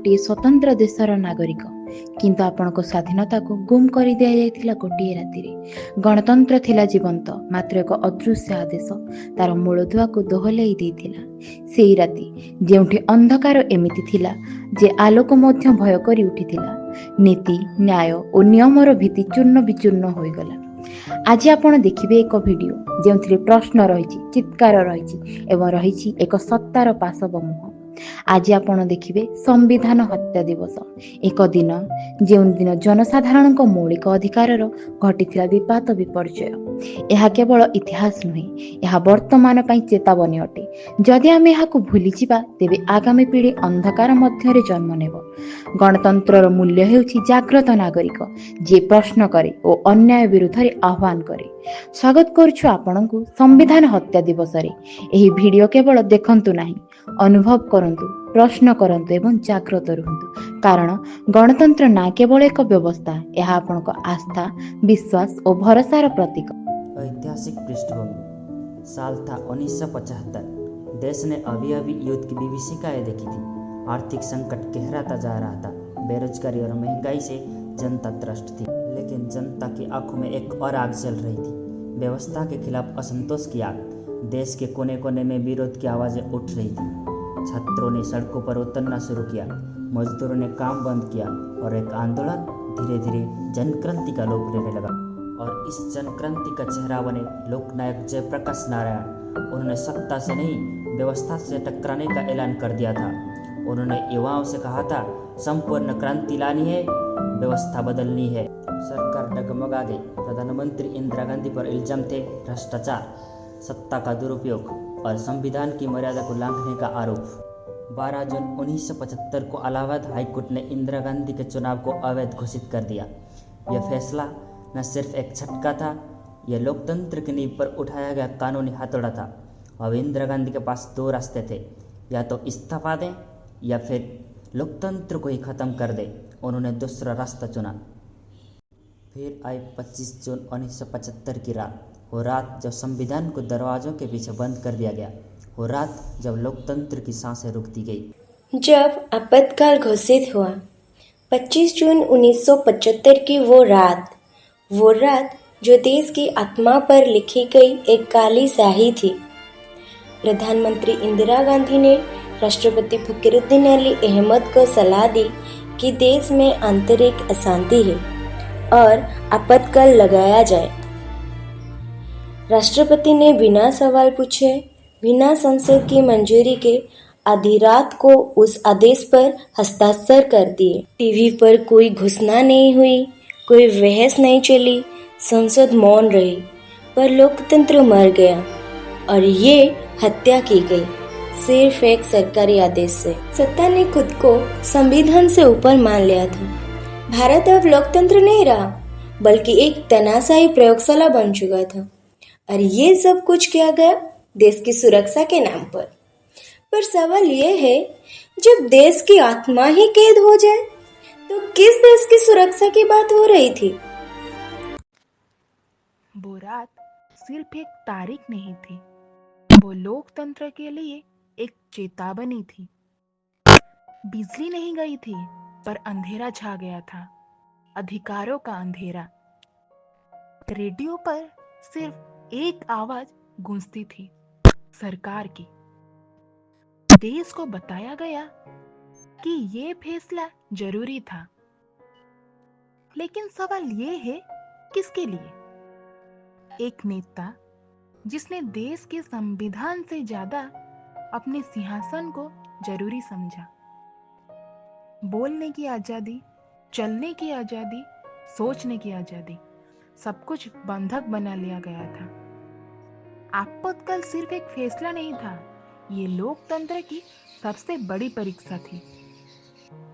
गोटे स्वतंत्र देशर नागरिक किंतु आपणक स्वाधीनता को गुम कर दि जाइथिला गोटे राति रे। गणतंत्र थिला जीवंत मात्र एक अदृश्य आदेश तार मूलदुआ को दोहलाई देथिला। सेई राति जेउठी अंधकार एमिति थिला जे आलोक मध्य भय करी उठिथिला। नीति न्याय और नियमर भित्ति चूर्ण विचूर्ण होईगला। आज आपण देखिबे एक वीडियो जेउथिरे प्रश्न रहिछि, चित्कार रहिछि एवं रहिछि एक सत्तार पाशव मुह। आज आपण देखिबे संविधान हत्या दिवस, एक दिन जो दिन जनसाधारण मौलिक अधिकार घटी विपात विपर्यय। यह केवल इतिहास नुहे, यह वर्तमान पई चेतावनी अटे। जदि आम यह भूली जावा तेबे आगामी पीढ़ी अंधकार मध्य जन्म नेब। गणतंत्र मूल्य हेउछि जाग्रत नागरिक जे प्रश्न करे और अन्याय विरुद्ध रे आह्वान करे। स्वागत करुछु आपणकु संविधान हत्या दिवस रे। एही वीडियो केवल देखंतु नाही, अनुभव करंतु, प्रश्न करंतु एवं जाग्रत रहंतु। कारण गणतंत्र ना केवल एक व्यवस्था, यह आपणक आस्था, विश्वास और भरोसार प्रतीक। ऐतिहासिक पृष्ठभूमि साल था 1975। देश ने अभी अभी युद्ध की विभीषिकाएं देखी थी। आर्थिक संकट गहराता जा रहा था। बेरोजगारी और महंगाई से जनता त्रस्त थी, लेकिन जनता की आंखों में एक और आग जल रही थी, व्यवस्था के खिलाफ असंतोष की आग। देश के कोने कोने में विरोध की आवाजें उठ रही थी। छात्रों ने सड़कों पर उतरना शुरू किया, मजदूरों ने काम बंद किया और एक आंदोलन धीरे धीरे जनक्रांति का रूप लेने लगा। और इस जनक्रांति का चेहरा बने लोकनायक जयप्रकाश नारायण। उन्होंने सत्ता से नहीं, व्यवस्था से टकराने का ऐलान कर दिया था। उन्होंने युवाओं से कहा था, संपूर्ण क्रांति लानी है, व्यवस्था बदलनी है। सरकार डगमगा गई। प्रधानमंत्री इंदिरा गांधी पर इल्जाम थे भ्रष्टाचार, सत्ता का दुरुपयोग और संविधान की मर्यादा को लांघने का आरोप। 12 जून 1975 को इलाहाबाद हाईकोर्ट ने इंदिरा गांधी के चुनाव को अवैध घोषित कर दिया। यह फैसला न सिर्फ एक झटका था, यह लोकतंत्र की नींव पर उठाया गया कानूनी हथौड़ा था। अब इंदिरा गांधी के पास 2 रास्ते थे, या तो इस्तीफा दें या फिर लोकतंत्र को ही खत्म कर दें। उन्होंने दूसरा रास्ता चुना। फिर आई 25 जून 1975 की रात, वो रात जब संविधान को दरवाजों के पीछे बंद कर दिया गया, वो रात जब लोकतंत्र की सांसें रुकती गई। जब आपातकाल घोषित हुआ, 25 जून 1975 की वो रात जो देश की आत्मा पर लिखी गई एक काली स्याही थी। प्रधानमंत्री इंदिरा गांधी ने राष्ट्रपति फकीरुद्दीन अली अहमद को सलाह दी कि देश में आंतरिक अशांति है और आपातकाल लगाया जाए। राष्ट्रपति ने बिना सवाल पूछे, बिना संसद की मंजूरी के आधी रात को उस आदेश पर हस्ताक्षर कर दिए। टीवी पर कोई घोषणा नहीं हुई, कोई बहस नहीं चली, संसद मौन रही, पर लोकतंत्र मर गया और ये हत्या की गई सिर्फ एक सरकारी आदेश से। सत्ता ने खुद को संविधान से ऊपर मान लिया था। भारत अब लोकतंत्र नहीं रहा, बल्कि एक तानाशाही प्रयोगशाला बन चुका था। और ये सब कुछ किया गया देश की सुरक्षा के नाम पर। पर सवाल ये है, जब देश की आत्मा ही कैद हो जाए तो किस देश की सुरक्षा की बात हो रही थी? वो रात सिर्फ एक तारीख नहीं थी, वो लोकतंत्र के लिए एक चेतावनी थी। बिजली नहीं गई थी, पर अंधेरा छा गया था, अधिकारों का अंधेरा। रेडियो पर सिर्फ एक आवाज गूंजती थी, सरकार की। देश को बताया गया कि ये फैसला जरूरी था। लेकिन सवाल ये है, किसके लिए? एक नेता जिसने देश के संविधान से ज्यादा अपने सिंहासन को जरूरी समझा। बोलने की आजादी, चलने की आजादी, सोचने की आजादी, सब कुछ बंधक बना लिया गया था। आपातकाल सिर्फ एक फैसला नहीं था, ये लोकतंत्र की सबसे बड़ी परीक्षा थी।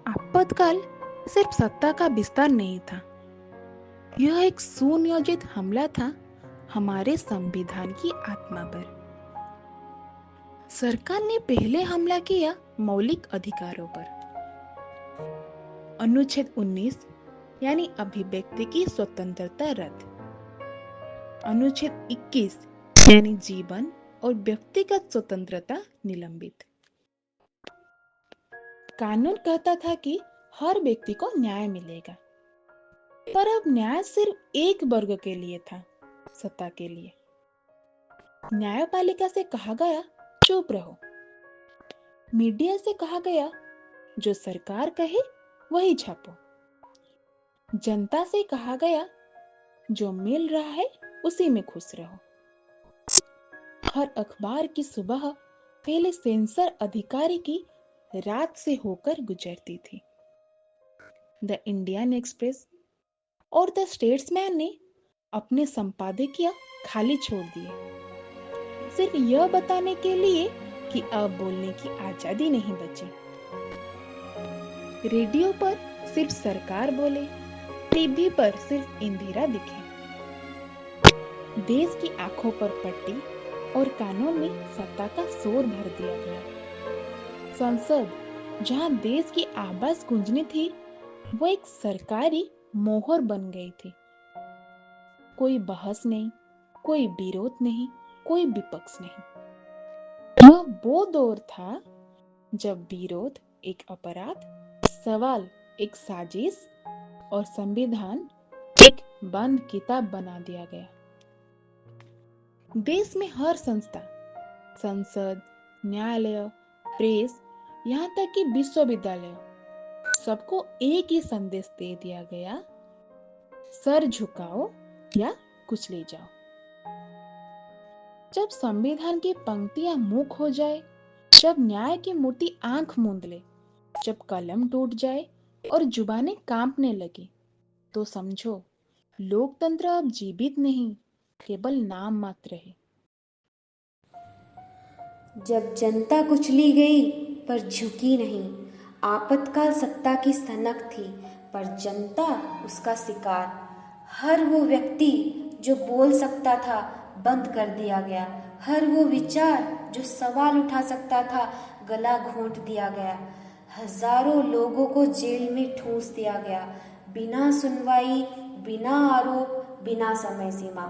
आपातकाल सिर्फ सत्ता का विस्तार नहीं था, यह एक सुनियोजित हमला था हमारे संविधान की आत्मा पर। सरकार ने पहले हमला किया मौलिक अधिकारों पर। अनुच्छेद 19 यानी अभिव्यक्ति की स्वतंत्रता रद्द। अनुच्छेद 21 यानी जीवन और व्यक्तिगत स्वतंत्रता निलंबित। कानून कहता था कि हर व्यक्ति को न्याय मिलेगा, पर अब न्याय सिर्फ एक वर्ग के लिए था, सत्ता के लिए। न्यायपालिका से कहा गया चुप रहो। मीडिया से कहा गया जो सरकार कहे वही छापो। जनता से कहा गया जो मिल रहा है उसी में खुश रहो। हर अखबार की सुबह पहले सेंसर अधिकारी की रात से होकर गुजरती थी। द इंडियन एक्सप्रेस और द स्टेट्समैन ने अपने संपादकीय खाली छोड़ दिए, सिर्फ यह बताने के लिए कि अब बोलने की आजादी नहीं बची। रेडियो पर सिर्फ सरकार बोले, टीवी पर सिर्फ इंदिरा दिखे। देश की आंखों पर पट्टी और कानों में सत्ता का शोर भर दिया गया। संसद, जहां देश की आवाज गूंजनी थी, वो एक सरकारी मोहर बन गई थी। कोई बहस नहीं, कोई विरोध नहीं, कोई विपक्ष नहीं। यह वो दौर था जब विरोध एक अपराध, सवाल एक साजिश और संविधान एक बंद किताब बना दिया गया। देश में हर संस्था, संसद, न्यायालय, प्रेस, यहाँ तक कि विश्वविद्यालय, सबको एक ही संदेश दे दिया गया, सर झुकाओ या कुछ ले जाओ। जब संविधान की पंक्तियां मूक हो जाए, जब न्याय की मूर्ति आंख मूंद ले, जब कलम टूट जाए और जुबानें कांपने लगी, तो समझो लोकतंत्र अब जीवित नहीं, केवल नाम मात्र है। जब जनता कुचली गई पर झुकी नहीं, आपातकाल सत्ता की सनक थी पर जनता उसका शिकार। हर वो व्यक्ति जो बोल सकता था बंद कर दिया गया, हर वो विचार जो सवाल उठा सकता था गला घोंट दिया गया। हजारों लोगों को जेल में ठूंस दिया गया, बिना सुनवाई, बिना आरोप, बिना समय सीमा।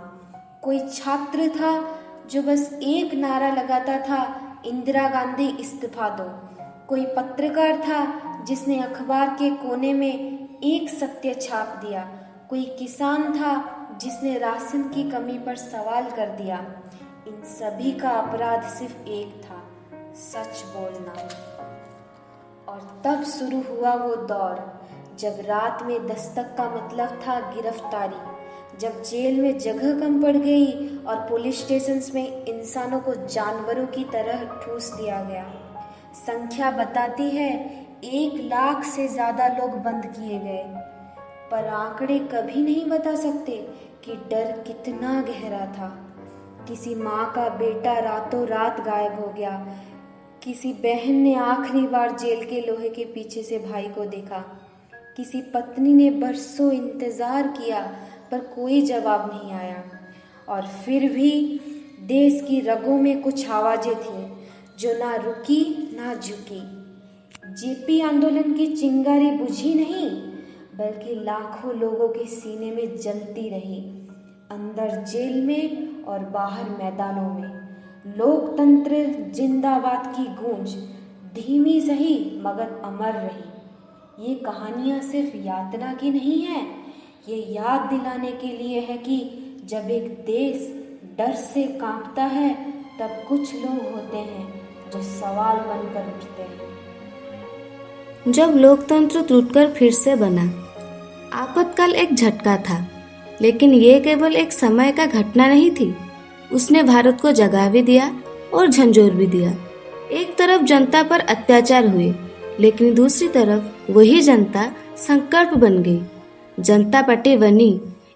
कोई छात्र था जो बस एक नारा लगाता था, इंदिरा गांधी इस्तीफा दो। कोई पत्रकार था जिसने अखबार के कोने में एक सत्य छाप दिया। कोई किसान था जिसने राशन की कमी पर सवाल कर दिया। इन सभी का अपराध सिर्फ एक था, सच बोलना। और तब शुरू हुआ वो दौर जब रात में दस्तक का मतलब था गिरफ्तारी, जब जेल में जगह कम पड़ गई और पुलिस स्टेशंस में इंसानों को जानवरों की तरह ठूस दिया गया। संख्या बताती है 1 लाख से ज्यादा लोग बंद किए गए, पर आंकड़े कभी नहीं बता सकते कि डर कितना गहरा था। किसी माँ का बेटा रातों रात गायब हो गया, किसी बहन ने आखिरी बार जेल के लोहे के पीछे से भाई को देखा, किसी पत्नी ने बरसों इंतजार किया पर कोई जवाब नहीं आया। और फिर भी देश की रगों में कुछ आवाजें थीं जो ना रुकी ना झुकी। जेपी आंदोलन की चिंगारी बुझी नहीं, बल्कि लाखों लोगों के सीने में जलती रही, अंदर जेल में और बाहर मैदानों में। लोकतंत्र जिंदाबाद की गूंज धीमी सही मगर अमर रही। ये कहानियां सिर्फ यातना की नहीं है, ये याद दिलाने के लिए है कि जब एक देश डर से कांपता है तब कुछ लोग होते हैं जो सवाल बनकर उठते हैं। जब लोकतंत्र टूटकर फिर से बना, आपातकाल एक झटका था, लेकिन ये केवल एक समय का घटना नहीं थी। उसने भारत को जगा भी दिया और झंझोर भी दिया। एक तरफ जनता पर अत्याचार हुए, लेकिन दूसरी तरफ वही जनता संकल्प बन गई। जनता पार्टी बनी,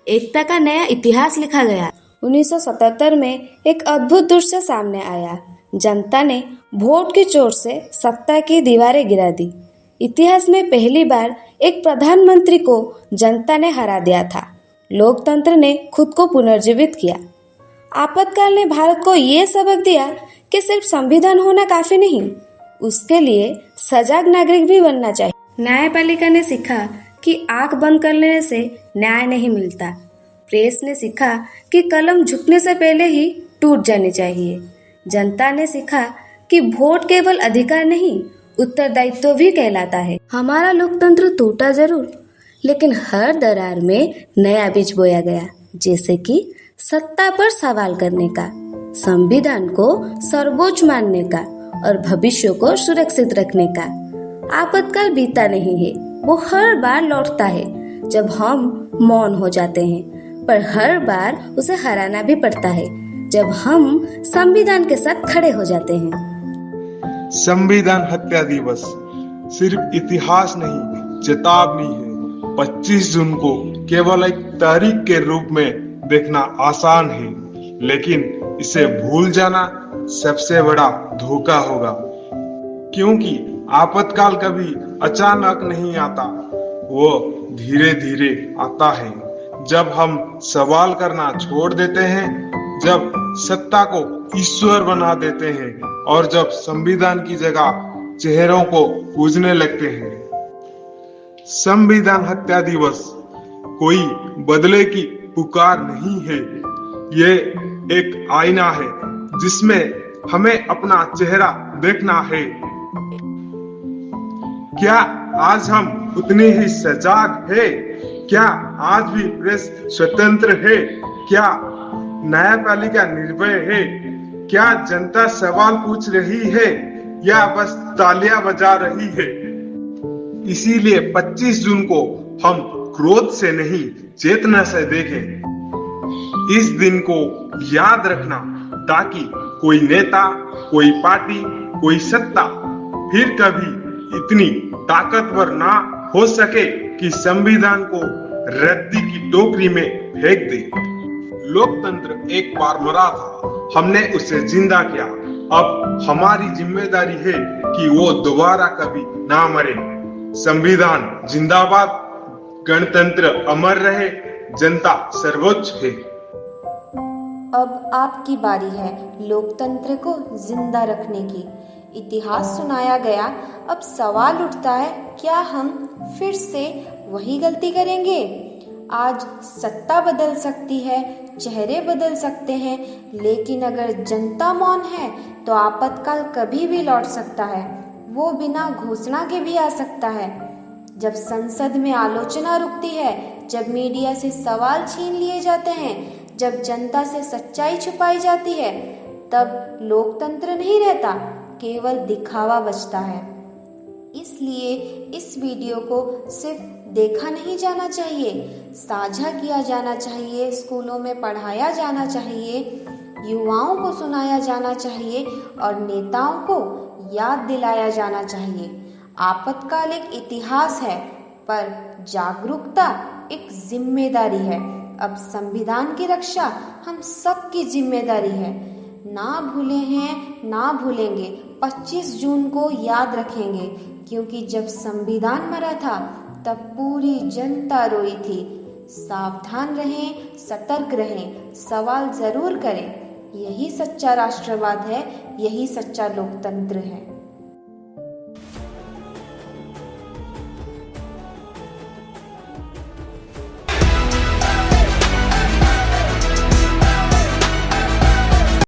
एकता का नया इतिहास लिखा गया। 1977 में एक अद्भुत दृश्य सामने आया। जनता ने वोट की चोट से सत्ता की दीवारें गिरा दी। इतिहास में पहली बार एक प्रधानमंत्री को जनता ने हरा दिया था। लोकतंत्र ने खुद को पुनर्जीवित किया। आपातकाल ने भारत को ये सबक दिया कि सिर्फ संविधान होना काफी नहीं, उसके लिए सजग नागरिक भी बनना चाहिए। न्यायपालिका ने सीखा कि आंख बंद कर लेने से न्याय नहीं मिलता। प्रेस ने सीखा कि कलम झुकने से पहले ही टूट जानी चाहिए। जनता ने सीखा कि वोट केवल अधिकार नहीं, उत्तरदायित्व भी कहलाता है। हमारा लोकतंत्र टूटा जरूर, लेकिन हर दरार में नया बीज बोया गया, जैसे कि सत्ता पर सवाल करने का, संविधान को सर्वोच्च मानने का और भविष्य को सुरक्षित रखने का। आपातकाल बीता नहीं है, वो हर बार लौटता है जब हम मौन हो जाते हैं, पर हर बार उसे हराना भी पड़ता है जब हम संविधान के साथ खड़े हो जाते हैं। संविधान हत्या दिवस सिर्फ इतिहास नहीं, चेतावनी है। 25 जून को केवल एक तारीख के रूप में देखना आसान है, लेकिन इसे भूल जाना सबसे बड़ा धोखा होगा, क्योंकि आपातकाल कभी अचानक नहीं आता, वो धीरे धीरे आता है। जब हम सवाल करना छोड़ देते हैं, जब सत्ता को ईश्वर बना देते हैं और जब संविधान की जगह चेहरों को पूजने लगते हैं। संविधान हत्या दिवस कोई बदले की पुकार नहीं है, ये एक आईना है जिसमें हमें अपना चेहरा देखना है। क्या आज हम उतने ही सजाग है? क्या आज भी प्रेस स्वतंत्र है? क्या न्यायपालिका निर्भय है? क्या जनता सवाल पूछ रही है या बस तालियां बजा रही है? इसीलिए 25 जून को हम क्रोध से नहीं, चेतना से देखें। इस दिन को याद रखना ताकि कोई नेता, कोई पार्टी, कोई सत्ता फिर कभी इतनी ताकतवर ना हो सके कि संविधान को रद्दी की टोकरी में फेंक दे। लोकतंत्र एक बार मरा था, हमने उसे जिंदा किया। अब हमारी जिम्मेदारी है कि वो दोबारा कभी ना मरे। संविधान जिंदाबाद, गणतंत्र अमर रहे, जनता सर्वोच्च है। अब आपकी बारी है लोकतंत्र को जिंदा रखने की। इतिहास सुनाया गया, अब सवाल उठता है, क्या हम फिर से वही गलती करेंगे? आज सत्ता बदल सकती है, चेहरे बदल सकते हैं, लेकिन अगर जनता मौन है तो आपातकाल कभी भी लौट सकता है। वो बिना घोषणा के भी आ सकता है। जब संसद में आलोचना रुकती है, जब मीडिया से सवाल छीन लिए जाते हैं, जब जनता से सच्चाई छुपाई जाती है, तब लोकतंत्र नहीं रहता, केवल दिखावा बचता है। इसलिए इस वीडियो को सिर्फ देखा नहीं जाना चाहिए, साझा किया जाना चाहिए, स्कूलों में पढ़ाया जाना चाहिए, युवाओं को सुनाया जाना चाहिए और नेताओं को याद दिलाया जाना चाहिए। आपातकाल एक इतिहास है, पर जागरूकता एक जिम्मेदारी है। अब संविधान की रक्षा हम सबकी जिम्मेदारी है। ना भूले हैं, ना भूलेंगे, 25 जून को याद रखेंगे, क्योंकि जब संविधान मरा था तब पूरी जनता रोई थी। सावधान रहें, सतर्क रहें, सवाल जरूर करें। यही सच्चा राष्ट्रवाद है, यही सच्चा लोकतंत्र है।